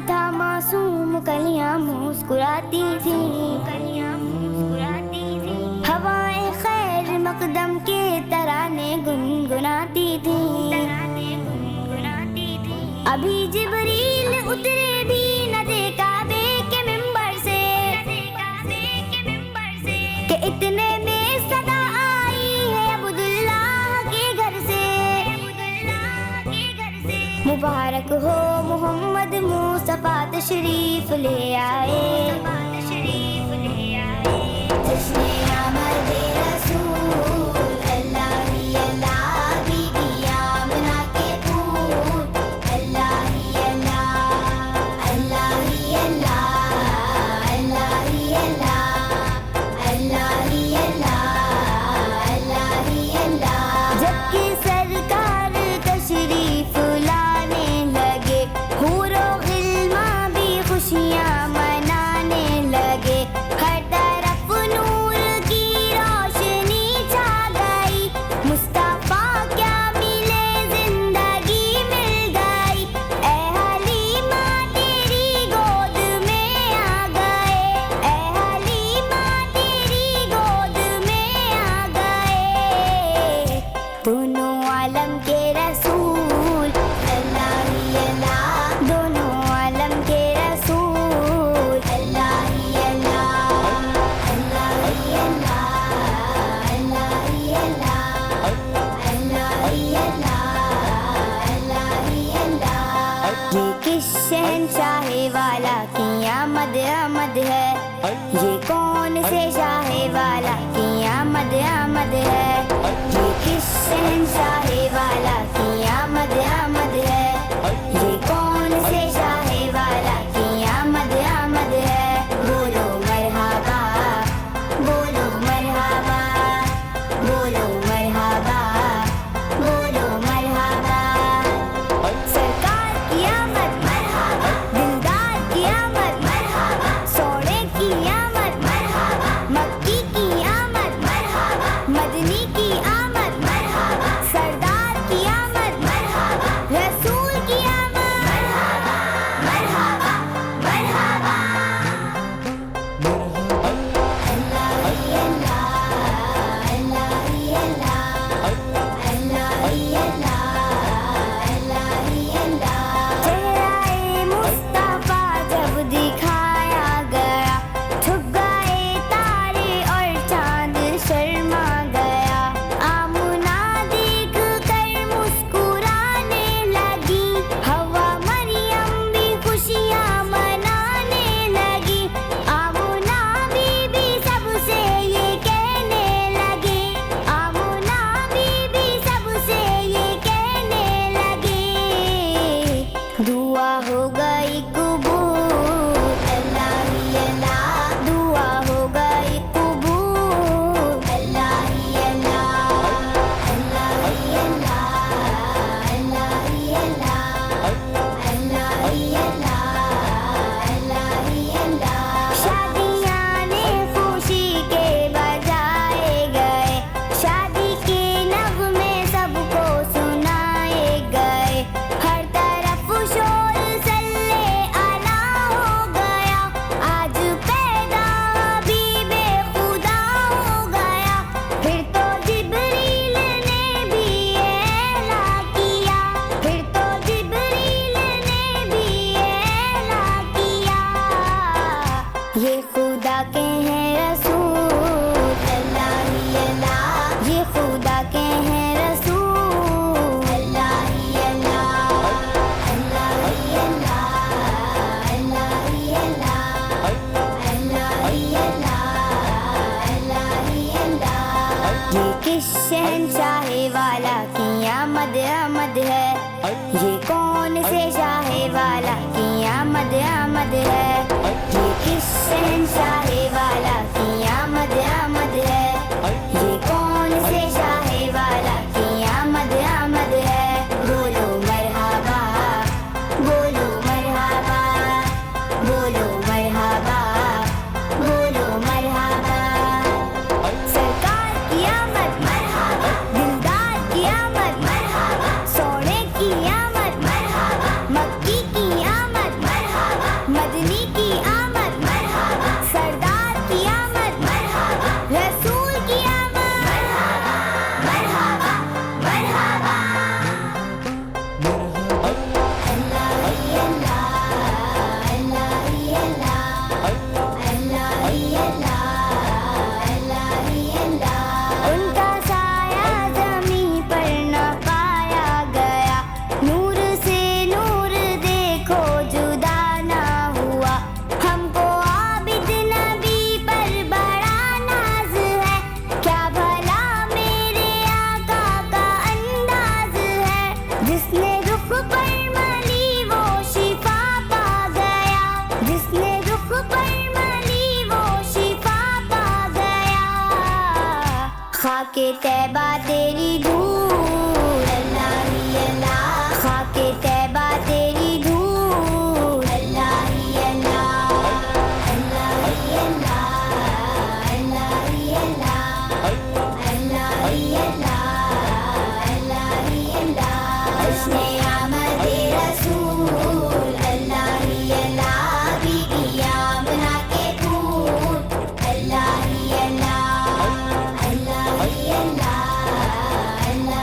تھا معصوم کلیاں مسکراتی تھیں، ہوائیں خیر مقدم کے ترانے گنگناتی تھیں، ابھی جبریل اترے بھی نہ تھے کعبے کے ممبر سے کہ اتنے میں صدا آئی ہے عبداللہ کے گھر سے، مبارک ہو محمد مصطفیٰ تشریف لے آئے، جشن آمد رسول اللہ ہی اللہ بی بی آمنہ کے پھول، اللہ ہی اللہ، اللہ ہی اللہ، اللہ ہی اللہ، اللہ ہی اللہ، اللہ ہی اللہ، جب کہ سرکار تشریف لانے لگے، حور و غلمان بھی خوشیاں منانے لگے، ہر طرف نور کی روشنی چھا گئی، مصطفیٰ کیا ملے زندگی مل گئی، اے حلیمہ تیری گود میں آ گئے، اے حلیمہ تیری گود میں آ گئے، دونوں عالم کے رسول اللہ ہی اللہ، دونوں عالم کے رسول اللہ ہی اللہ، اللہ ہی اللہ، اللہ ہی اللہ، اللہ ہی اللہ، اللہ ہی اللہ، یہ کس شہنشاہ والا کی آمد آمد ہے، یہ کون سے شاہ والا کی آمد آمد ہے، یہ کس شہنشاہ والا کی آمد آمد ہے، یہ کون سے شاہ والا کی آمد آمد ہے، بولو مرحبا، بولو مرحبا، بولو مرحبا، بولو مرحبا، سرکار کی آمد مرحبا، دلدار کی آمد مرحبا، سونے کی آمد مرحبا، مکی کی آمد مرحبا، مدنی کی آمد مرحبا، سردار کی آمد مرحبا، رسول کی آمد مرحبا، مرحبا، مرحبا، اللہ ہی اللہ، اللہ ہی اللہ، اللہ ہی اللہ، اللہ ہی اللہ، چہرہ مصطفیٰ جب دکھایا گیا، چھپ گئے تارے اور چاند شرما گیا، آمنہ دیکھ کر مسکرانے لگی، حوا مریم بھی خوشیاں منانے لگی، آمنہ بی بی سب سے یہ کہنے لگی، آمنہ بی بی سب سے یہ کہنے لگی، دعا ہو گئی قبول، اللہ ہی اللہ، دعا ہو گئی قبول، اللہ ہی اللہ، اللہ ہی اللہ، اللہ ہی اللہ، اللہ ہی اللہ، اللہ ہی اللہ، شادیاں نے خوشی کے بجائے گئے، شادی کے نغمے سب کو سنائے گئے، ہر طرف شور صلی علیہ ہو گیا، آج پیدا حبیب خدا ہو گیا، پھر تو جبریل نے بھی اعلان کیا، پھر تو جبریل نے بھی اعلان کیا، یہ خدا کے ہیں رسول اللہ ہی اللہ، یہ خدا کے ہیں رسول اللہ ہی اللہ، اللہ ہی اللہ، اللہ ہی اللہ، اللہ ہی اللہ، اللہ ہی اللہ، یہ کس شہنشاہ والا کی آمد آمد ہے، یہ کون سے شاہ والا کی آمد آمد ہے، یہ کس شہنشاہ والا کی آمد آمد ہے، یہ کون سے شاہ والا کی آمد آمد ہے، بولو مرحبا، بولو مرحبا، بولو مرحبا، بولو مرحبا، سرکار کی آمد مرحبا، دلدار کی آمد مرحبا، سونے کی آمد مرحبا، مکی کی آمد مرحبا، طیبہ تیری دھول اللہ ہی اللہ